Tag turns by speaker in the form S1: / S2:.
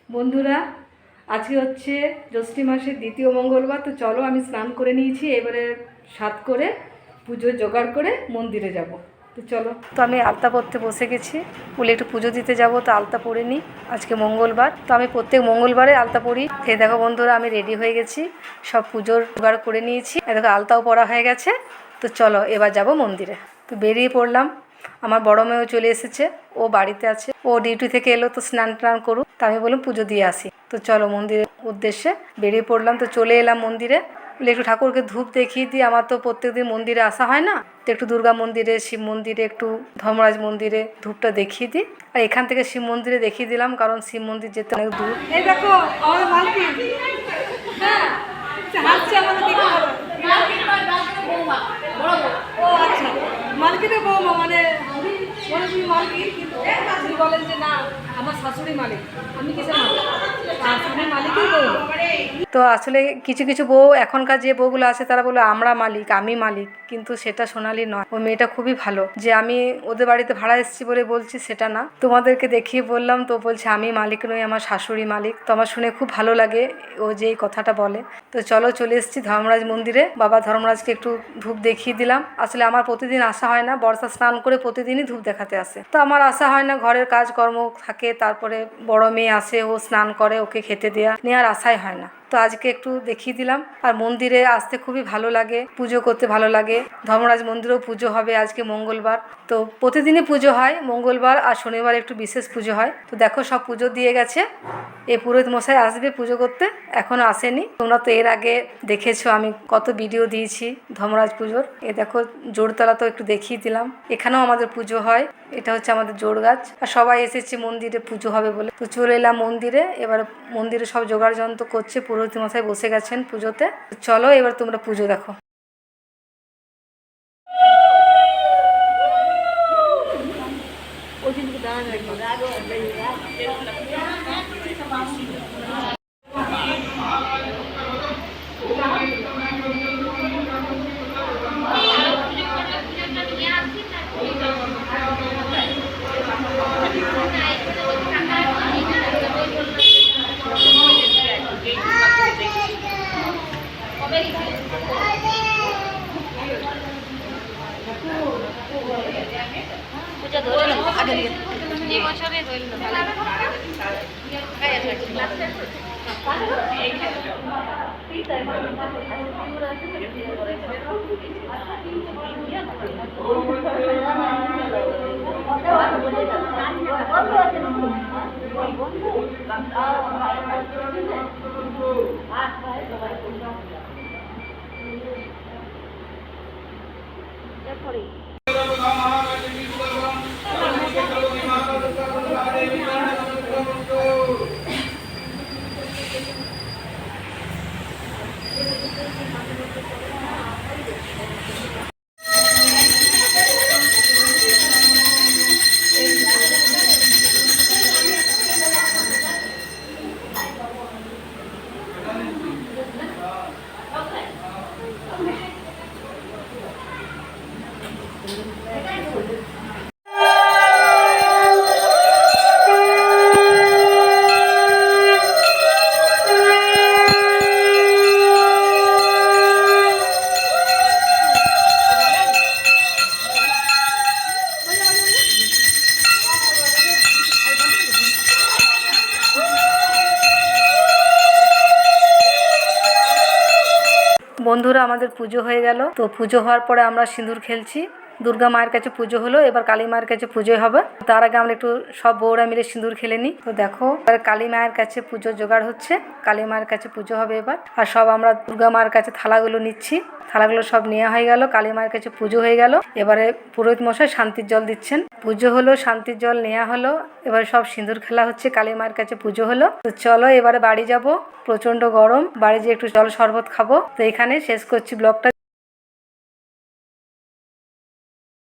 S1: বন্ধুরা, আজকে হচ্ছে জ্যৈষ্ঠী মাসের দ্বিতীয় মঙ্গলবার। তো চলো, আমি স্নান করে নিয়েছি, এবারে সাত করে পুজো জোগাড় করে মন্দিরে যাব। তো চলো। তো আমি আলতা পরতে বসে গেছি, বলে একটু পুজো দিতে যাব, তো আলতা পরে নিই। আজকে মঙ্গলবার, তো আমি প্রত্যেক মঙ্গলবারে আলতা পরি। এই দেখো বন্ধুরা, আমি রেডি হয়ে গেছি, সব পুজোর জোগাড় করে নিয়েছি। এই দেখো আলতাও পরা হয়ে গেছে। তো চলো এবার যাব মন্দিরে। তো বেরিয়ে পড়লাম। আমার বড় মেয়েও চলে এসেছে, ও বাড়িতে আছে, ও ডিউটি থেকে এলো, তো স্নান টান করুক। তা আমি বললাম পুজো দিয়ে আসি। তো চলো মন্দিরের উদ্দেশ্যে বেরিয়ে পড়লাম। তো চলে এলাম মন্দিরে, বলে একটু ঠাকুরকে ধূপ দেখিয়ে দিই। আমার তো প্রত্যেকদিন মন্দিরে আসা হয় না, তো একটু দুর্গা মন্দিরে, শিব মন্দিরে, একটু ধর্মরাজ মন্দিরে ধূপটা দেখিয়ে দিই। আর এখান থেকে শিব মন্দিরে দেখিয়ে দিলাম, কারণ শিব মন্দির যেতে অনেক দূর। এই দেখো আমাদের মালকিন, হ্যাঁ হাসছে আমাদের দিকে। ও আচ্ছা, মালকিনের বৌমা, মানে তুমি মালকিন, কিন্তু আপনি বলেন যে না আমার শাশুড়ি মালিক, আমি কিসের মালিক, আমি মালিকই বউ। তো আসলে কিছু কিছু বউ, এখনকার যে বউগুলো আছে তারা বলে আমরা মালিক, আমি মালিক, কিন্তু সেটা সোনালি নয়। ও মেয়েটা খুবই ভালো, যে আমি ওদের বাড়িতে ভাড়া এসেছি বলে বলছি সেটা না। তোমাদেরকে দেখিয়ে বললাম, তো বলছে আমি মালিক নই, আমার শাশুড়ি মালিক। তো আমার শুনে খুব ভালো লাগে ও যে এই কথাটা বলে। তো চলো, চলে এসেছি ধর্মরাজ মন্দিরে। বাবা ধর্মরাজকে একটু ধূপ দেখিয়ে দিলাম। আসলে আমার প্রতিদিন আসা হয় না, বর্ষা স্নান করে প্রতিদিনই ধূপ দেখাতে আসে, তো আমার আসা হয় না, ঘরের কাজকর্ম থাকে। তারপরে বড় মেয়ে আসে, ও স্নান করে, ওকে খেতে দেওয়া নিয়ে আর আসাই হয় না। তো আজকে একটু দেখিয়ে দিলাম। আর মন্দিরে আসতে খুবই ভালো লাগে, পুজো করতে ভালো লাগে। ধর্মরাজ মন্দিরেও পুজো হবে আজকে মঙ্গলবার। তো প্রতিদিনই পুজো হয়, মঙ্গলবার আর শনিবার একটু বিশেষ পুজো হয়। তো দেখো সব পুজো দিয়ে গেছে, এই পুরোহিত মশাই আসবে পুজো করতে, এখনও আসেনি। তোমরা তো এর আগে দেখেছো আমি কত ভিডিও দিয়েছি ধর্মরাজ পুজোর। এ দেখো জোড়তলা তো একটু দেখিয়ে দিলাম, এখানেও আমাদের পুজো হয়। এটা হচ্ছে আমাদের জোড় গাছ, আর সবাই এসেছে মন্দিরে পুজো হবে বলে। তো চলে এলাম মন্দিরে। এবার মন্দিরে সব জোগাড় যন্ত্র করছে, পুরোহিত মশাই বসে গেছেন পুজোতে। চলো এবার তোমরা পুজো দেখো। বন্ধুরা, আমাদের পুজো হয়ে গেল। তো পুজো হওয়ার পরে আমরা সিঁদুর খেলছি। দুর্গা মায়ের কাছে পুজো হলো, এবার কালী মায়ের কাছে পুজো হবে। তার আগে আমরা একটু সব বউরা মিলে সিঁদুর খেলে নিই। তো দেখো এবার কালী মায়ের কাছে পুজো জোগাড় হচ্ছে, কালী মায়ের কাছে পুজো হবে এবার। আর সব আমরা দুর্গা মায়ের কাছে থালাগুলো নিচ্ছি, থালাগুলো সব নেওয়া হয়ে গেল, কালী মায়ের কাছে পুজো হয়ে গেল। এবারে পুরোহিত মশাই শান্তির জল দিচ্ছেন। পুজো হলো, শান্তির জল নেওয়া হলো, এবার সব সিঁদুর খেলা হচ্ছে, কালী মায়ের কাছে পুজো হলো। তো চলো এবারে বাড়ি যাব, প্রচন্ড গরম, বাড়ি যেয়ে একটু জল শরবত খাবো। তো এখানে শেষ করছি ব্লগটা।